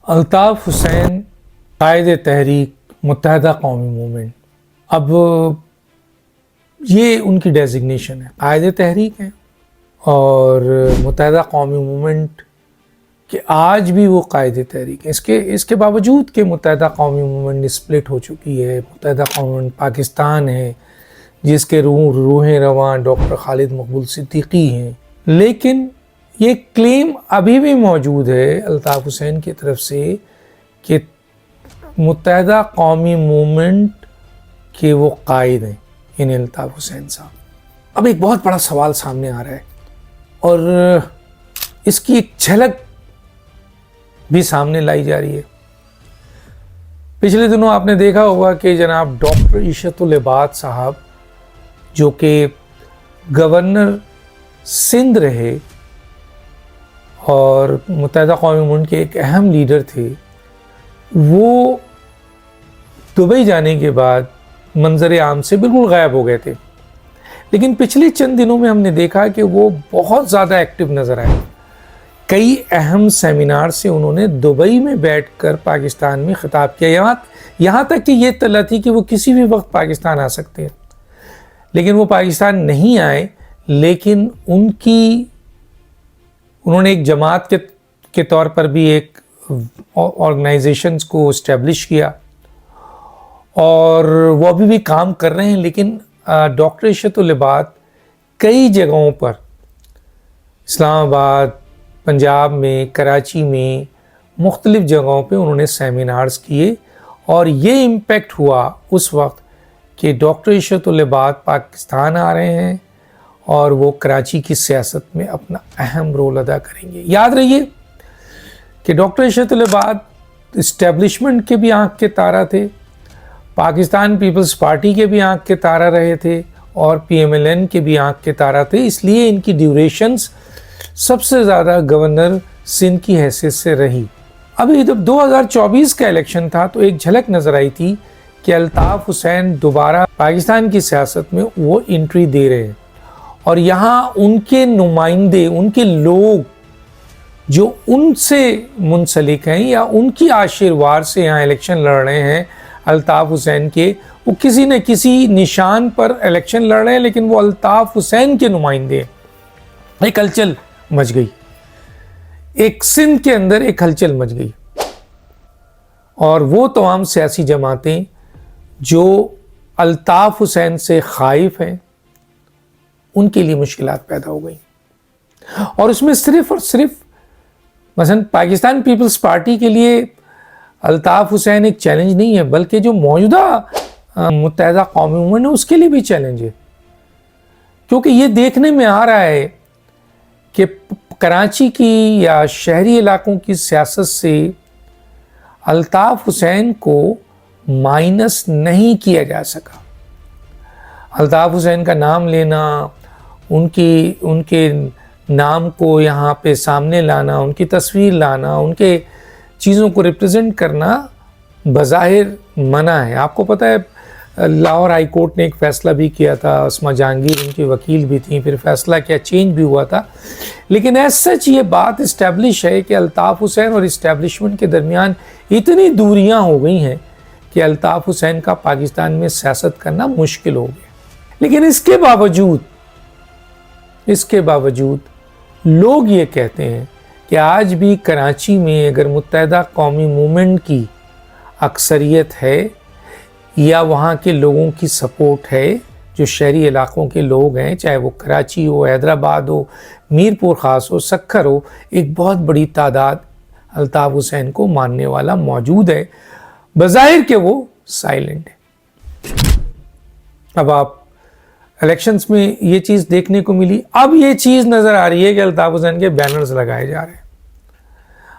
الطاف حسین قائد تحریک متحدہ قومی موومنٹ، اب یہ ان کی ڈیزگنیشن ہے، قائد تحریک ہیں اور متحدہ قومی موومنٹ کہ آج بھی وہ قائد تحریک ہیں۔ اس کے باوجود کہ متحدہ قومی موومنٹ اسپلٹ ہو چکی ہے، متحدہ قومی موومنٹ پاکستان ہے جس کے روح رواں ڈاکٹر خالد مقبول صدیقی ہیں، لیکن یہ کلیم ابھی بھی موجود ہے الطاف حسین کی طرف سے کہ متحدہ قومی موومنٹ کے وہ قائد ہیں، یعنی الطاف حسین صاحب۔ اب ایک بہت بڑا سوال سامنے آ رہا ہے اور اس کی ایک جھلک بھی سامنے لائی جا رہی ہے۔ پچھلے دنوں آپ نے دیکھا ہوگا کہ جناب ڈاکٹر عشرت العباد صاحب جو کہ گورنر سندھ رہے اور متحدہ قومی موومنٹ کے ایک اہم لیڈر تھے، وہ دبئی جانے کے بعد منظر عام سے بالکل غائب ہو گئے تھے، لیکن پچھلے چند دنوں میں ہم نے دیکھا کہ وہ بہت زیادہ ایکٹیو نظر آئے۔ کئی اہم سیمینار سے انہوں نے دبئی میں بیٹھ کر پاکستان میں خطاب کیا، یہاں تک کہ یہ اطلاع تھی کہ وہ کسی بھی وقت پاکستان آ سکتے ہیں، لیکن وہ پاکستان نہیں آئے، لیکن انہوں نے ایک جماعت کے طور پر بھی ایک آرگنائزیشنز کو اسٹیبلش کیا اور وہ ابھی بھی کام کر رہے ہیں۔ لیکن ڈاکٹر عشرت العباد کئی جگہوں پر، اسلام آباد، پنجاب میں، کراچی میں، مختلف جگہوں پہ انہوں نے سیمینارز کیے اور یہ امپیکٹ ہوا اس وقت کہ ڈاکٹر عشرت العباد پاکستان آ رہے ہیں اور وہ کراچی کی سیاست میں اپنا اہم رول ادا کریں گے۔ یاد رہیے کہ ڈاکٹر عشرت العباد اسٹیبلشمنٹ کے بھی آنکھ کے تارا تھے، پاکستان پیپلز پارٹی کے بھی آنکھ کے تارا رہے تھے اور پی ایم ایل این کے بھی آنکھ کے تارا تھے، اس لیے ان کی ڈیوریشنز سب سے زیادہ گورنر سندھ کی حیثیت سے رہی۔ ابھی جب 2024 کا الیکشن تھا تو ایک جھلک نظر آئی تھی کہ الطاف حسین دوبارہ پاکستان کی سیاست میں وہ انٹری دے رہے ہیں اور یہاں ان کے نمائندے، ان کے لوگ جو ان سے منسلک ہیں یا ان کی آشیرواد سے یہاں الیکشن لڑ رہے ہیں الطاف حسین کے، وہ کسی نہ کسی نشان پر الیکشن لڑ رہے ہیں، لیکن وہ الطاف حسین کے نمائندے ہیں۔ ایک ہلچل مچ گئی، ایک سندھ کے اندر ایک ہلچل مچ گئی اور وہ تمام سیاسی جماعتیں جو الطاف حسین سے خائف ہیں ان کے لیے مشکلات پیدا ہو گئیں، اور اس میں صرف اور صرف مثلا پاکستان پیپلز پارٹی کے لیے الطاف حسین ایک چیلنج نہیں ہے، بلکہ جو موجودہ متحدہ قومی موومنٹ ہے اس کے لیے بھی چیلنج ہے، کیونکہ یہ دیکھنے میں آ رہا ہے کہ کراچی کی یا شہری علاقوں کی سیاست سے الطاف حسین کو مائنس نہیں کیا جا سکا۔ الطاف حسین کا نام لینا، ان کے نام کو یہاں پہ سامنے لانا، ان کی تصویر لانا، ان کے چیزوں کو ریپرزینٹ کرنا بظاہر منع ہے۔ آپ کو پتہ ہے لاہور ہائی کورٹ نے ایک فیصلہ بھی کیا تھا، اسما جہانگیر ان کی وکیل بھی تھیں، پھر فیصلہ کیا چینج بھی ہوا تھا، لیکن ایز سچ یہ بات اسٹیبلش ہے کہ الطاف حسین اور اسٹیبلشمنٹ کے درمیان اتنی دوریاں ہو گئی ہیں کہ الطاف حسین کا پاکستان میں سیاست کرنا مشکل ہو گیا۔ لیکن اس کے باوجود لوگ یہ کہتے ہیں کہ آج بھی کراچی میں اگر متحدہ قومی موومنٹ کی اکثریت ہے یا وہاں کے لوگوں کی سپورٹ ہے، جو شہری علاقوں کے لوگ ہیں، چاہے وہ کراچی ہو، حیدرآباد ہو، میرپور خاص ہو، سکھر ہو، ایک بہت بڑی تعداد الطاف حسین کو ماننے والا موجود ہے، بظاہر کہ وہ سائلنٹ ہے۔ اب آپ الیکشنز میں یہ چیز دیکھنے کو ملی، اب یہ چیز نظر آ رہی ہے کہ الطاف حسین کے بینرز لگائے جا رہے ہیں۔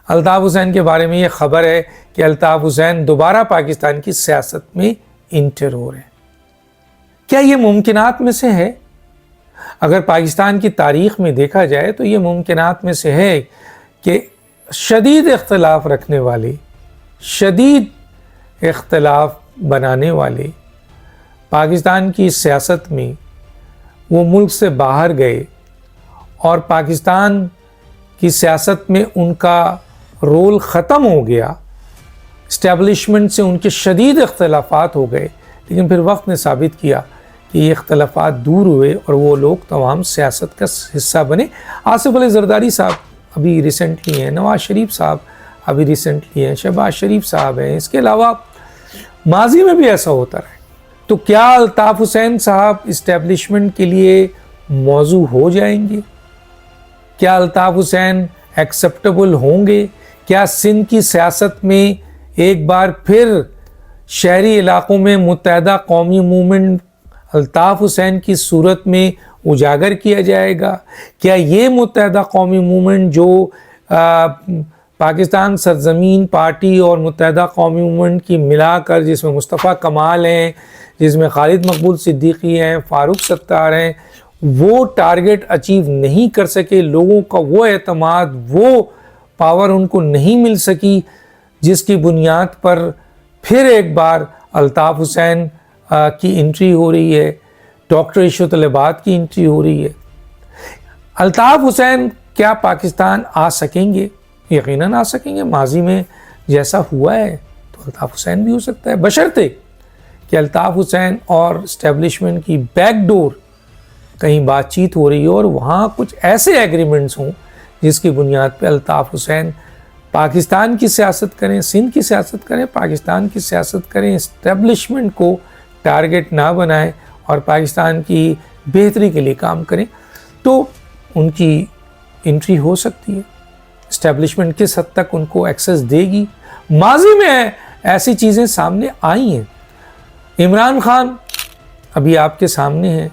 الطاف حسین کے بارے میں یہ خبر ہے کہ الطاف حسین دوبارہ پاکستان کی سیاست میں انٹر ہو رہے ہیں۔ کیا یہ ممکنات میں سے ہے؟ اگر پاکستان کی تاریخ میں دیکھا جائے تو یہ ممکنات میں سے ہے کہ شدید اختلاف رکھنے والے، شدید اختلاف بنانے والے پاکستان کی سیاست میں وہ ملک سے باہر گئے اور پاکستان کی سیاست میں ان کا رول ختم ہو گیا، اسٹیبلشمنٹ سے ان کے شدید اختلافات ہو گئے، لیکن پھر وقت نے ثابت کیا کہ یہ اختلافات دور ہوئے اور وہ لوگ تمام سیاست کا حصہ بنے۔ آصف علی زرداری صاحب ابھی ریسنٹلی ہیں، نواز شریف صاحب ابھی ریسنٹلی ہیں، شہباز شریف صاحب ہیں، اس کے علاوہ ماضی میں بھی ایسا ہوتا رہا۔ تو کیا الطاف حسین صاحب اسٹیبلشمنٹ کے لیے موضوع ہو جائیں گے؟ کیا الطاف حسین ایکسیپٹیبل ہوں گے؟ کیا سندھ کی سیاست میں ایک بار پھر شہری علاقوں میں متحدہ قومی موومنٹ الطاف حسین کی صورت میں اجاگر کیا جائے گا؟ کیا یہ متحدہ قومی موومنٹ جو پاکستان سرزمین پارٹی اور متحدہ قومی موومنٹ کی ملا کر، جس میں مصطفیٰ کمال ہیں، جس میں خالد مقبول صدیقی ہیں، فاروق ستار ہیں، وہ ٹارگٹ اچیو نہیں کر سکے، لوگوں کا وہ اعتماد، وہ پاور ان کو نہیں مل سکی، جس کی بنیاد پر پھر ایک بار الطاف حسین کی انٹری ہو رہی ہے، ڈاکٹر عشرت العباد کی انٹری ہو رہی ہے۔ الطاف حسین کیا پاکستان آ سکیں گے؟ یقیناً آ سکیں گے۔ ماضی میں جیسا ہوا ہے تو الطاف حسین بھی ہو سکتا ہے، بشرطے کہ الطاف حسین اور اسٹیبلشمنٹ کی بیک ڈور کہیں بات چیت ہو رہی ہو اور وہاں کچھ ایسے ایگریمنٹس ہوں جس کی بنیاد پہ الطاف حسین پاکستان کی سیاست کریں، سندھ کی سیاست کریں، پاکستان کی سیاست کریں، اسٹیبلشمنٹ کو ٹارگٹ نہ بنائیں اور پاکستان کی بہتری کے لیے کام کریں، تو ان کی انٹری ہو سکتی ہے۔ اسٹیبلشمنٹ کس حد تک ان کو ایکسس دے گی؟ ماضی میں ایسی چیزیں سامنے آئی ہیں۔ عمران خان ابھی آپ کے سامنے ہیں،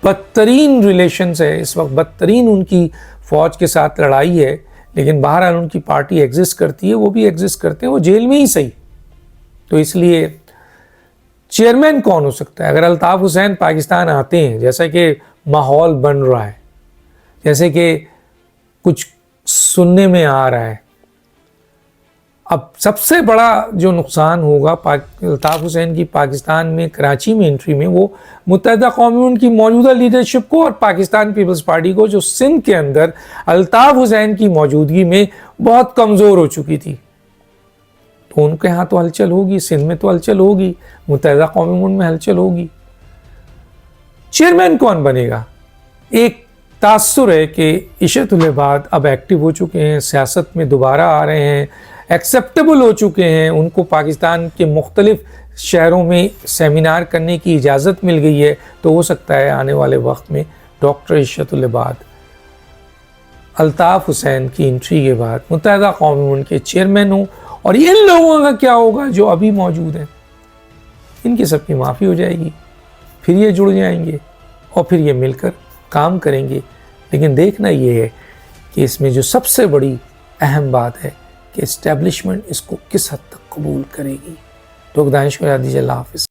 بدترین ریلیشنز ہے اس وقت، بدترین ان کی فوج کے ساتھ لڑائی ہے، لیکن بہرحال ان کی پارٹی ایگزسٹ کرتی ہے، وہ بھی ایگزسٹ کرتے ہیں، وہ جیل میں ہی صحیح۔ تو اس لیے چیئرمین کون ہو سکتا ہے؟ اگر الطاف حسین پاکستان آتے ہیں، جیسا کہ ماحول بن رہا ہے، جیسے کہ کچھ سننے میں آ رہا ہے، اب سب سے بڑا جو نقصان ہوگا الطاف حسین کی پاکستان میں، کراچی میں انٹری میں، وہ متحدہ قومی ان کی موجودہ لیڈرشپ کو اور پاکستان پیپلز پارٹی کو، جو سندھ کے اندر الطاف حسین کی موجودگی میں بہت کمزور ہو چکی تھی۔ تو ان کے ہاں تو ہلچل ہوگی، سندھ میں تو ہلچل ہوگی، متحدہ قومی موومنٹ میں ہلچل ہوگی۔ چیئرمین کون بنے گا؟ ایک تاثر ہے کہ عشرت العباد اب ایکٹیو ہو چکے ہیں، سیاست میں دوبارہ آ رہے ہیں، ایکسیپٹیبل ہو چکے ہیں، ان کو پاکستان کے مختلف شہروں میں سیمینار کرنے کی اجازت مل گئی ہے، تو ہو سکتا ہے آنے والے وقت میں ڈاکٹر عشرت العباد الطاف حسین کی انٹری کے بعد متحدہ قومی موومنٹ کے چیئرمین ہوں، اور ان لوگوں کا کیا ہوگا جو ابھی موجود ہیں؟ ان کی سب کی معافی ہو جائے گی، پھر یہ جڑ جائیں گے اور پھر یہ مل کر کام کریں گے۔ لیکن دیکھنا یہ ہے کہ اس میں جو سب سے بڑی اہم بات ہے کہ اسٹیبلشمنٹ اس کو کس حد تک قبول کرے گی۔ تو دانش کو یاد دیجیے، اللہ حافظ۔